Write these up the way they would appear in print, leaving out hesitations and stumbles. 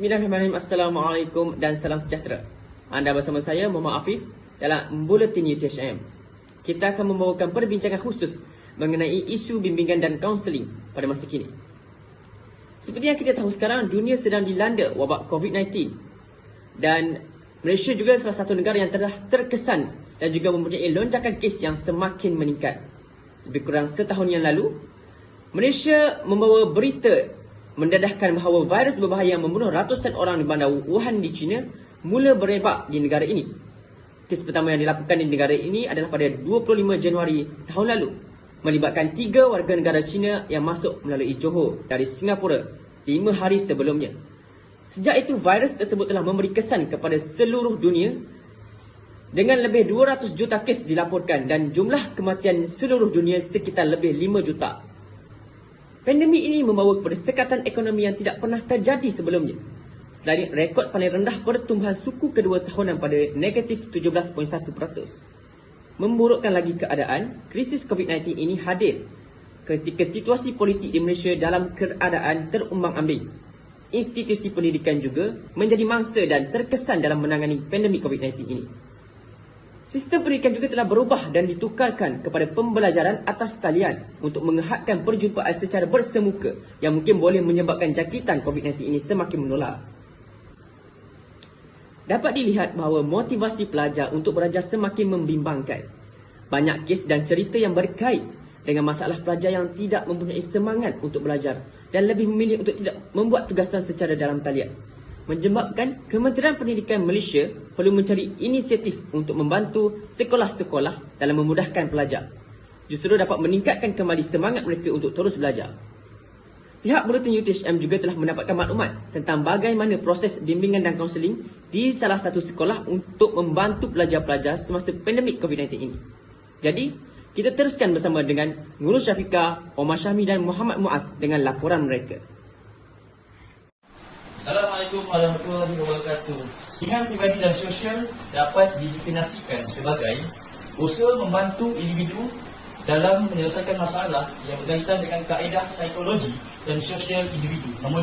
Bismillahirrahmanirrahim. Assalamualaikum dan salam sejahtera. Anda bersama saya Muhammad Afif dalam Buletin UTHM. Kita akan membawakan perbincangan khusus mengenai isu bimbingan dan kaunseling pada masa kini. Seperti yang kita tahu sekarang, dunia sedang dilanda wabak COVID-19 dan Malaysia juga salah satu negara yang telah terkesan dan juga mempunyai lonjakan kes yang semakin meningkat. Lebih kurang setahun yang lalu, Malaysia membawa berita mendedahkan bahawa virus berbahaya yang membunuh ratusan orang di bandar Wuhan di China mula berebak di negara ini. Kes pertama yang dilakukan di negara ini adalah pada 25 Januari tahun lalu, melibatkan 3 warga negara China yang masuk melalui Johor dari Singapura 5 hari sebelumnya. Sejak itu, virus tersebut telah memberi kesan kepada seluruh dunia dengan lebih 200 juta kes dilaporkan dan jumlah kematian seluruh dunia sekitar lebih 5 juta. Pandemik ini membawa kepada sekatan ekonomi yang tidak pernah terjadi sebelumnya. Selain rekod paling rendah pertumbuhan suku kedua tahunan pada negatif 17.1%. Memburukkan lagi keadaan, krisis COVID-19 ini hadir ketika situasi politik di Malaysia dalam keadaan terumbang-ambing. Institusi pendidikan juga menjadi mangsa dan terkesan dalam menangani pandemik COVID-19 ini. Sistem pendidikan juga telah berubah dan ditukarkan kepada pembelajaran atas talian untuk mengehadkan perjumpaan secara bersemuka yang mungkin boleh menyebabkan jangkitan COVID-19 ini semakin menular. Dapat dilihat bahawa motivasi pelajar untuk belajar semakin membimbangkan. Banyak kes dan cerita yang berkait dengan masalah pelajar yang tidak mempunyai semangat untuk belajar dan lebih memilih untuk tidak membuat tugasan secara dalam talian, menyebabkan Kementerian Pendidikan Malaysia perlu mencari inisiatif untuk membantu sekolah-sekolah dalam memudahkan pelajar, justru dapat meningkatkan kembali semangat mereka untuk terus belajar. Pihak Buletin UTHM juga telah mendapatkan maklumat tentang bagaimana proses bimbingan dan kaunseling di salah satu sekolah untuk membantu pelajar-pelajar semasa pandemik COVID-19 ini. Jadi, kita teruskan bersama dengan Nurul Syafiqah, Omar Syahmi dan Muhammad Muaz dengan laporan mereka. Assalamualaikum warahmatullahi wabarakatuh. Bimbingan pribadi dan sosial dapat didefinisikan sebagai usaha membantu individu dalam menyelesaikan masalah yang berkaitan dengan kaedah psikologi dan sosial individu. Nombor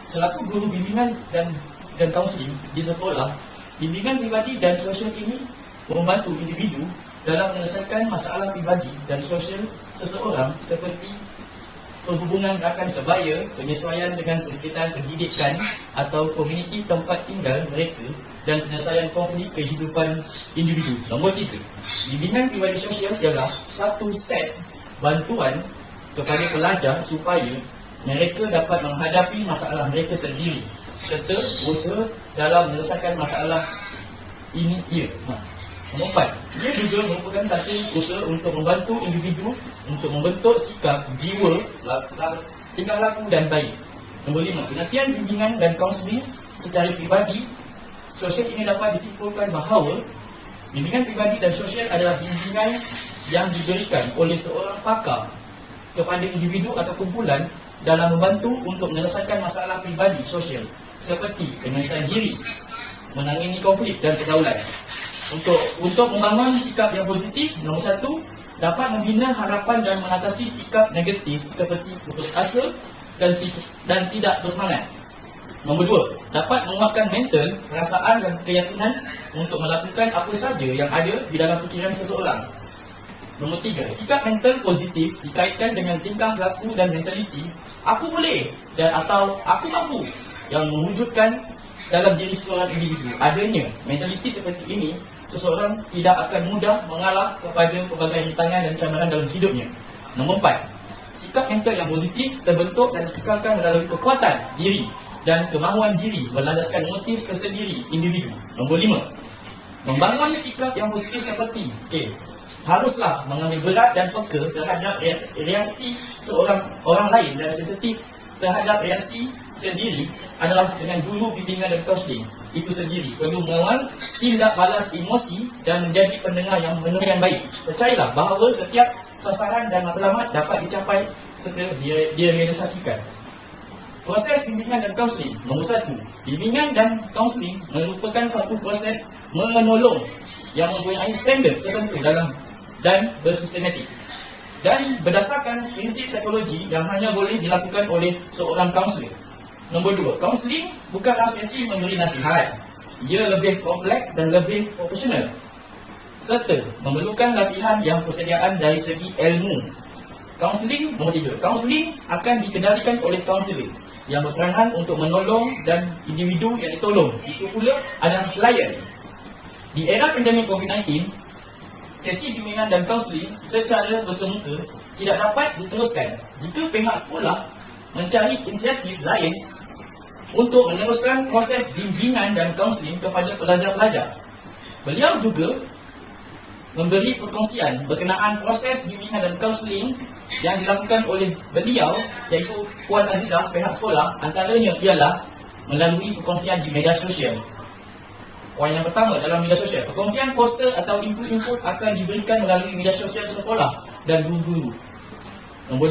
2, selaku guru bimbingan dan kaunseling di sekolah, bimbingan pribadi dan sosial ini membantu individu dalam menyelesaikan masalah pribadi dan sosial seseorang seperti perhubungan rakan sebaya, penyesuaian dengan persekitaran pendidikan atau komuniti tempat tinggal mereka dan penyelesaian konflik kehidupan individu. Nombor 3, bimbingan pribadi sosial ialah satu set bantuan kepada pelajar supaya mereka dapat menghadapi masalah mereka sendiri serta usaha dalam menyelesaikan masalah ini ia. Nombor 4, ia juga merupakan satu usaha untuk membantu individu untuk membentuk sikap, jiwa, tingkah laku dan baik. Nombor 5, pengertian bimbingan dan kaunseling secara pribadi sosial ini dapat disimpulkan bahawa bimbingan pribadi dan sosial adalah bimbingan yang diberikan oleh seorang pakar kepada individu atau kumpulan dalam membantu untuk menyelesaikan masalah pribadi sosial seperti penyelesaian diri, menangani konflik dan pergaulan. Untuk membangun sikap yang positif, nombor 1, dapat membina harapan dan mengatasi sikap negatif seperti putus asa dan tidak bersemangat. Nombor 2, dapat menguatkan mental, perasaan dan keyakinan untuk melakukan apa saja yang ada di dalam fikiran seseorang. Nombor 3, sikap mental positif dikaitkan dengan tingkah laku dan mentaliti aku boleh dan atau aku mampu yang mewujudkan dalam diri seseorang individu. Adanya mentaliti seperti ini, seseorang tidak akan mudah mengalah kepada pelbagai rintangan dan cabaran dalam hidupnya. Nombor 4, sikap mental yang positif terbentuk dan dikekalkan melalui kekuatan diri dan kemahuan diri berlandaskan motif tersendiri individu. Nombor 5, membangun sikap yang positif seperti haruslah mengambil berat dan peka terhadap reaksi orang lain dan sensitif terhadap reaksi sendiri adalah dengan guru bimbingan dan kaunseling itu sendiri perlu mengawal tindak balas emosi dan menjadi pendengar yang mendengar yang baik. Percayalah bahawa setiap sasaran dan matlamat dapat dicapai setelah direalisasikan. Proses bimbingan dan kaunseling. Nombor 1, bimbingan dan kaunseling merupakan satu proses menolong yang mempunyai standard tertentu dan bersistematik dan berdasarkan prinsip psikologi yang hanya boleh dilakukan oleh seorang kaunselor. Nombor 2, kaunseling bukanlah sesi memberi nasihat. Ia lebih kompleks dan lebih profesional, serta memerlukan latihan yang persediaan dari segi ilmu. Kaunseling, nombor 3, kaunseling akan dikendalikan oleh kaunselor yang berperanan untuk menolong dan individu yang ditolong itu pula adalah klien. Di era pandemik COVID-19, sesi bimbingan dan kaunseling secara bersemuka tidak dapat diteruskan jika pihak sekolah mencari inisiatif lain untuk meneruskan proses bimbingan dan kaunseling kepada pelajar-pelajar. Beliau juga memberi perkongsian berkenaan proses bimbingan dan kaunseling yang dilakukan oleh beliau, iaitu Puan Azizah, pihak sekolah. Antaranya ialah melalui perkongsian di media sosial. Poin yang pertama dalam media sosial, perkongsian poster atau input-input akan diberikan melalui media sosial sekolah dan guru-guru. Nombor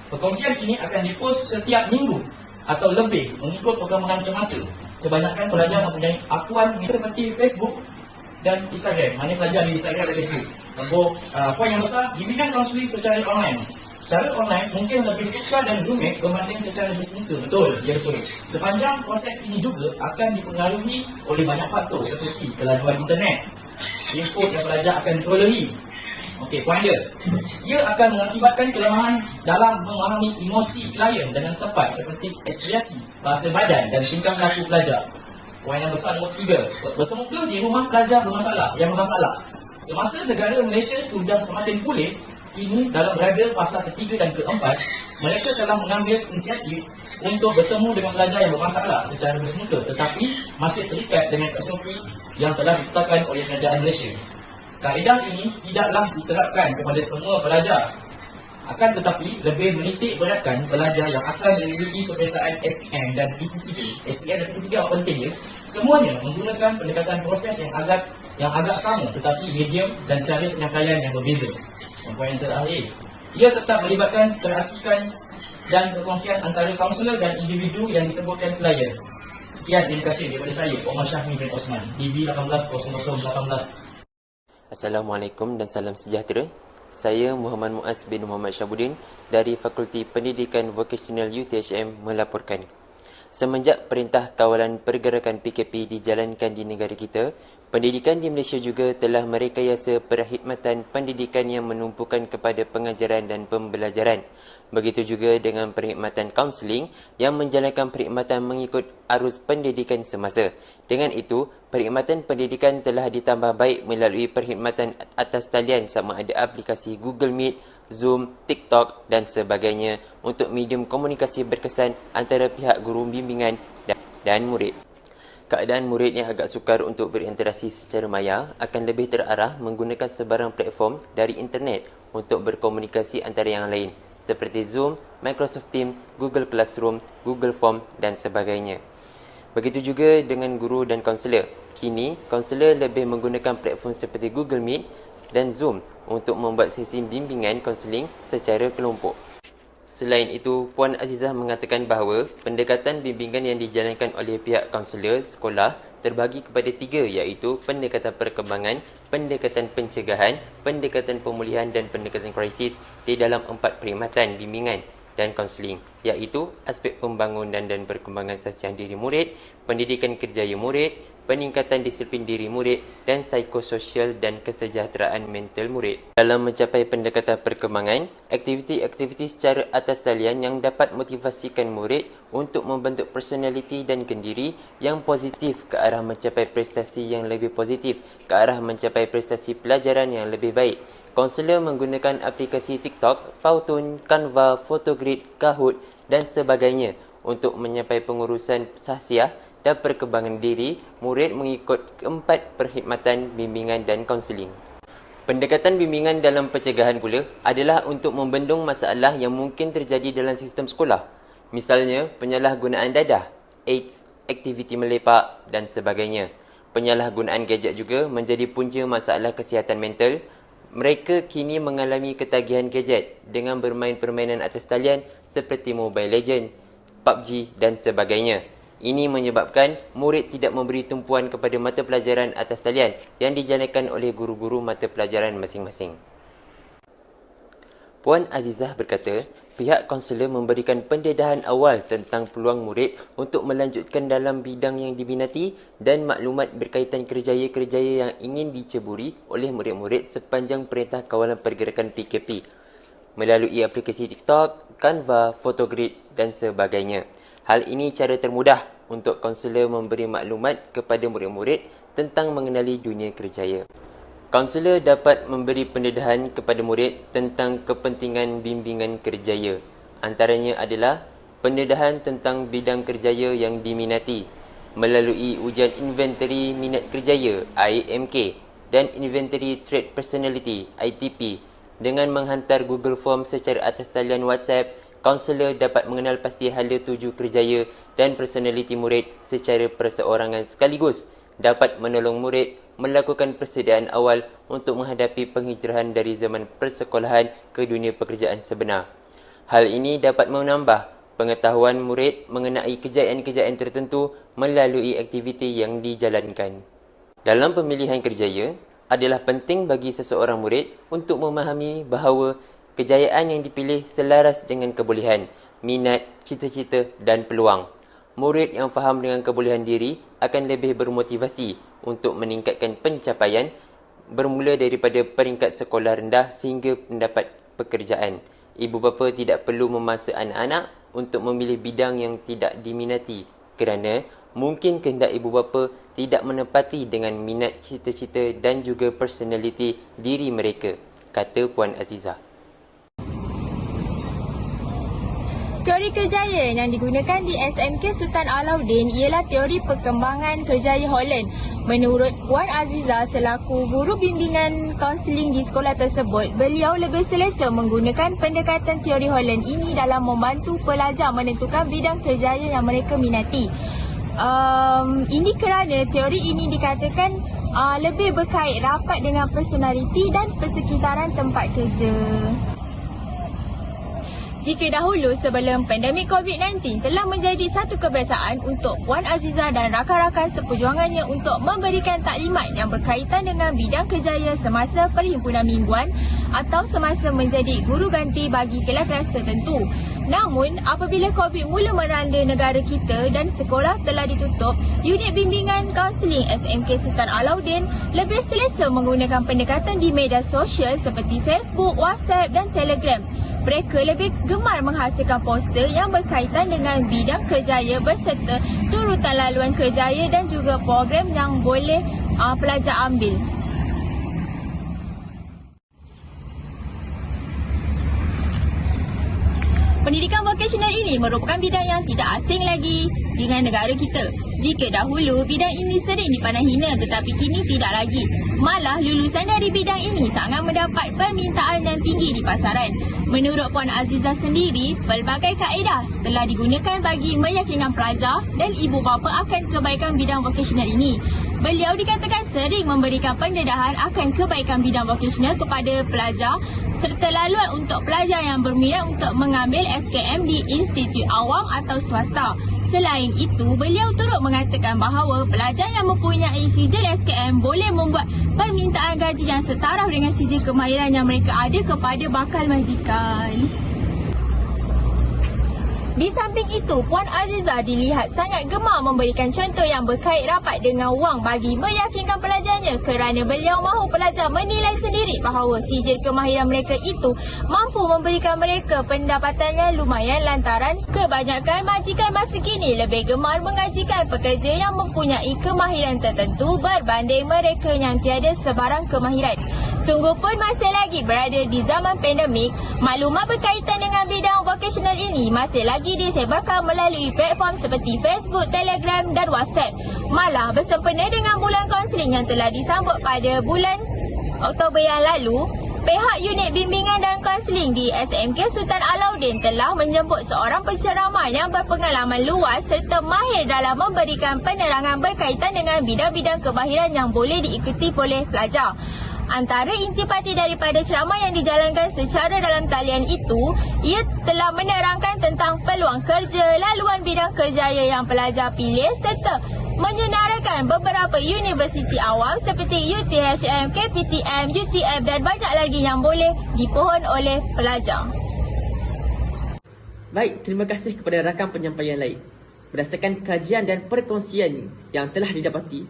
2, perkongsian ini akan dipost setiap minggu atau lebih mengikut perkembangan semasa. Kebanyakan pelajar mempunyai akuan seperti Facebook dan Instagram. Mana pelajar di Instagram dan Facebook. Poin yang besar, bimbingan kaunseling secara online. Cara online mungkin lebih sukar dan rumit berbanding secara bersemuka. Betul, ya betul. Sepanjang proses ini juga akan dipengaruhi oleh banyak faktor seperti kelajuan internet, input yang pelajar akan perolehi. Okey, poin dia. Ia akan mengakibatkan kelemahan dalam memahami emosi klien dengan tepat seperti ekspresi, bahasa badan dan tingkah laku pelajar. Poin yang besar nombor 3, bersemuka di rumah pelajar yang bermasalah. Semasa negara Malaysia sudah semakin pulih, kini dalam berada fasa ketiga dan keempat, mereka telah mengambil inisiatif untuk bertemu dengan pelajar yang bermasalah secara bersemuka, tetapi masih terikat dengan SOP yang telah ditetapkan oleh kerajaan Malaysia. Kaedah ini tidaklah diterapkan kepada semua pelajar, akan tetapi lebih menitik beratkan pelajar yang akan melalui peperiksaan SPM dan PT3. SPM dan PT3 apa penting ya? Semuanya menggunakan pendekatan proses yang agak sama, tetapi medium dan cara penyampaian yang berbeza. Poin yang terakhir, ia tetap melibatkan terasikan dan perkongsian antara kaunselor dan individu yang disebutkan klien. Sekian, terima kasih daripada saya, Omar Syahmi bin Osman, DB 180018. Assalamualaikum dan salam sejahtera. Saya Muhammad Muaz bin Muhammad Syabuddin dari Fakulti Pendidikan Vocational UTHM melaporkan. Semenjak Perintah Kawalan Pergerakan PKP dijalankan di negara kita, pendidikan di Malaysia juga telah merekayasa perkhidmatan pendidikan yang menumpukan kepada pengajaran dan pembelajaran. Begitu juga dengan perkhidmatan kaunseling yang menjalankan perkhidmatan mengikut arus pendidikan semasa. Dengan itu, perkhidmatan pendidikan telah ditambah baik melalui perkhidmatan atas talian sama ada aplikasi Google Meet, Zoom, TikTok dan sebagainya untuk medium komunikasi berkesan antara pihak guru bimbingan dan murid. Keadaan murid yang agak sukar untuk berinteraksi secara maya akan lebih terarah menggunakan sebarang platform dari internet untuk berkomunikasi antara yang lain seperti Zoom, Microsoft Teams, Google Classroom, Google Form dan sebagainya. Begitu juga dengan guru dan kaunselor. Kini, kaunselor lebih menggunakan platform seperti Google Meet dan Zoom untuk membuat sesi bimbingan kaunseling secara kelompok. Selain itu, Puan Azizah mengatakan bahawa pendekatan bimbingan yang dijalankan oleh pihak kaunselor sekolah terbagi kepada 3, iaitu pendekatan perkembangan, pendekatan pencegahan, pendekatan pemulihan dan pendekatan krisis di dalam 4 perkhidmatan bimbingan dan kaunseling, iaitu aspek pembangunan dan perkembangan sasian diri murid, pendidikan kerjaya murid, peningkatan disiplin diri murid dan psikososial dan kesejahteraan mental murid. Dalam mencapai pendekatan perkembangan, aktiviti-aktiviti secara atas talian yang dapat motivasikan murid untuk membentuk personaliti dan kendiri yang positif ke arah mencapai prestasi yang lebih positif, ke arah mencapai prestasi pelajaran yang lebih baik. Kaunselor menggunakan aplikasi TikTok, Powtoon, Canva, Photogrid, Kahoot dan sebagainya untuk mencapai pengurusan sahsiah dan perkembangan diri murid mengikut 4 perkhidmatan bimbingan dan kaunseling. Pendekatan bimbingan dalam pencegahan pula adalah untuk membendung masalah yang mungkin terjadi dalam sistem sekolah. Misalnya, penyalahgunaan dadah, AIDS, aktiviti melepak dan sebagainya. Penyalahgunaan gadget juga menjadi punca masalah kesihatan mental. Mereka kini mengalami ketagihan gadget dengan bermain permainan atas talian seperti Mobile Legends, PUBG dan sebagainya. Ini menyebabkan murid tidak memberi tumpuan kepada mata pelajaran atas talian yang dijalankan oleh guru-guru mata pelajaran masing-masing. Puan Azizah berkata, pihak kaunselor memberikan pendedahan awal tentang peluang murid untuk melanjutkan dalam bidang yang diminati dan maklumat berkaitan kerjaya-kerjaya yang ingin diceburi oleh murid-murid sepanjang Perintah Kawalan Pergerakan PKP melalui aplikasi TikTok, Canva, Photogrid dan sebagainya. Hal ini cara termudah untuk kaunselor memberi maklumat kepada murid-murid tentang mengenali dunia kerjaya. Kaunselor dapat memberi pendedahan kepada murid tentang kepentingan bimbingan kerjaya. Antaranya adalah pendedahan tentang bidang kerjaya yang diminati melalui ujian Inventory Minat Kerjaya (IMK) dan Inventory Trade Personality (ITP). Dengan menghantar Google Form secara atas talian WhatsApp, kaunselor dapat mengenal pasti hala tuju kerjaya dan personaliti murid secara perseorangan sekaligus, dapat menolong murid melakukan persediaan awal untuk menghadapi penghijrahan dari zaman persekolahan ke dunia pekerjaan sebenar. Hal ini dapat menambah pengetahuan murid mengenai kejayaan-kejayaan tertentu melalui aktiviti yang dijalankan. Dalam pemilihan kerjaya, adalah penting bagi seseorang murid untuk memahami bahawa kejayaan yang dipilih selaras dengan kebolehan, minat, cita-cita dan peluang. Murid yang faham dengan kebolehan diri akan lebih bermotivasi untuk meningkatkan pencapaian bermula daripada peringkat sekolah rendah sehingga mendapat pekerjaan. Ibu bapa tidak perlu memaksa anak-anak untuk memilih bidang yang tidak diminati kerana mungkin kehendak ibu bapa tidak menepati dengan minat, cita-cita dan juga personaliti diri mereka, kata Puan Azizah. Teori kerjaya yang digunakan di SMK Sultan Alauddin ialah teori perkembangan kerjaya Holland. Menurut Puan Azizah selaku guru bimbingan kaunseling di sekolah tersebut, beliau lebih selesa menggunakan pendekatan teori Holland ini dalam membantu pelajar menentukan bidang kerjaya yang mereka minati. Ini kerana teori ini dikatakan lebih berkait rapat dengan personaliti dan persekitaran tempat kerja. Jika dahulu sebelum pandemik COVID-19 telah menjadi satu kebiasaan untuk Puan Azizah dan rakan-rakan seperjuangannya untuk memberikan taklimat yang berkaitan dengan bidang kerjaya semasa perhimpunan mingguan atau semasa menjadi guru ganti bagi kelas-kelas tertentu. Namun, apabila COVID mula melanda negara kita dan sekolah telah ditutup, unit bimbingan kaunseling SMK Sultan Alauddin lebih selesa menggunakan pendekatan di media sosial seperti Facebook, WhatsApp dan Telegram. Mereka lebih gemar menghasilkan poster yang berkaitan dengan bidang kerjaya berserta turutan laluan kerjaya dan juga program yang boleh pelajar ambil. Pendidikan vokasional ini merupakan bidang yang tidak asing lagi dengan negara kita. Jika dahulu bidang ini sering dipandang hina tetapi kini tidak lagi. Malah lulusan dari bidang ini sangat mendapat permintaan yang tinggi di pasaran. Menurut Puan Azizah sendiri, pelbagai kaedah telah digunakan bagi meyakinkan pelajar dan ibu bapa akan kebaikan bidang vokasional ini. Beliau dikatakan sering memberikan pendedahan akan kebaikan bidang vokasional kepada pelajar serta laluan untuk pelajar yang berminat untuk mengambil SKM di institut awam atau swasta. Selain itu, beliau turut mengatakan bahawa pelajar yang mempunyai sijil SKM boleh membuat permintaan gaji yang setaraf dengan sijil kemahiran yang mereka ada kepada bakal majikan. Di samping itu, Puan Azizah dilihat sangat gemar memberikan contoh yang berkait rapat dengan wang bagi meyakinkan pelajarnya kerana beliau mahu pelajar menilai sendiri bahawa sijil kemahiran mereka itu mampu memberikan mereka pendapatannya lumayan lantaran kebanyakan majikan masa kini lebih gemar mengajikan pekerja yang mempunyai kemahiran tertentu berbanding mereka yang tiada sebarang kemahiran. Sungguh pun masih lagi berada di zaman pandemik, maklumat berkaitan dengan bidang vokasional ini masih lagi disebarkan melalui platform seperti Facebook, Telegram dan WhatsApp. Malah bersempena dengan bulan kaunseling yang telah disambut pada bulan Oktober yang lalu, pihak unit bimbingan dan kaunseling di SMK Sultan Alauddin telah menjemput seorang penceramah yang berpengalaman luas serta mahir dalam memberikan penerangan berkaitan dengan bidang-bidang kemahiran yang boleh diikuti oleh pelajar. Antara intipati daripada ceramah yang dijalankan secara dalam talian itu, ia telah menerangkan tentang peluang kerja, laluan bidang kerjaya yang pelajar pilih serta menyenarakan beberapa universiti awam seperti UTHM, KPTM, UTM dan banyak lagi yang boleh dipohon oleh pelajar. Baik, terima kasih kepada rakan penyampaian lain. Berdasarkan kajian dan perkongsian yang telah didapati,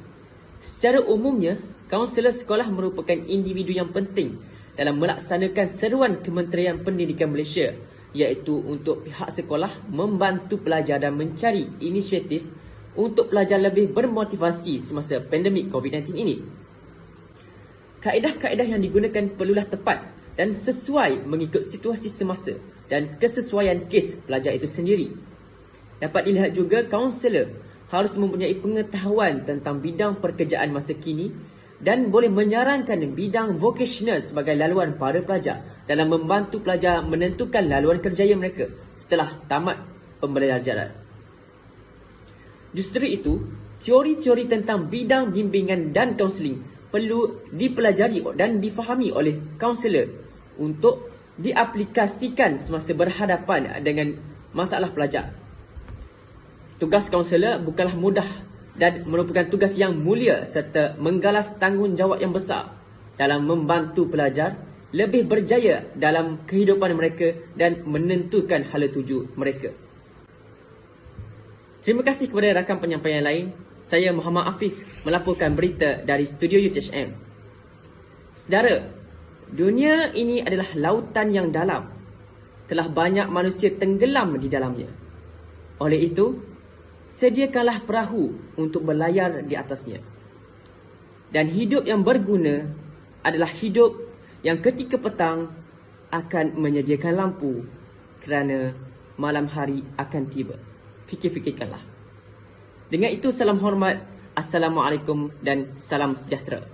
secara umumnya, kaunselor sekolah merupakan individu yang penting dalam melaksanakan seruan Kementerian Pendidikan Malaysia, iaitu untuk pihak sekolah membantu pelajar dan mencari inisiatif untuk pelajar lebih bermotivasi semasa pandemik COVID-19 ini. Kaedah-kaedah yang digunakan perlulah tepat dan sesuai mengikut situasi semasa dan kesesuaian kes pelajar itu sendiri. Dapat dilihat juga kaunselor harus mempunyai pengetahuan tentang bidang pekerjaan masa kini dan boleh menyarankan bidang vocational sebagai laluan para pelajar dalam membantu pelajar menentukan laluan kerjaya mereka setelah tamat pembelajaran. Justru itu, teori-teori tentang bidang bimbingan dan kaunseling perlu dipelajari dan difahami oleh kaunselor untuk diaplikasikan semasa berhadapan dengan masalah pelajar. Tugas kaunselor bukanlah mudah dan merupakan tugas yang mulia serta menggalas tanggungjawab yang besar dalam membantu pelajar lebih berjaya dalam kehidupan mereka dan menentukan hala tuju mereka. Terima kasih kepada rakan penyampaian lain. Saya Muhammad Afif melaporkan berita dari studio UTHM. Saudara, dunia ini adalah lautan yang dalam. Telah banyak manusia tenggelam di dalamnya. Oleh itu, sediakanlah perahu untuk berlayar di atasnya. Dan hidup yang berguna adalah hidup yang ketika petang akan menyediakan lampu kerana malam hari akan tiba. Fikir-fikirkanlah. Dengan itu, salam hormat. Assalamualaikum dan salam sejahtera.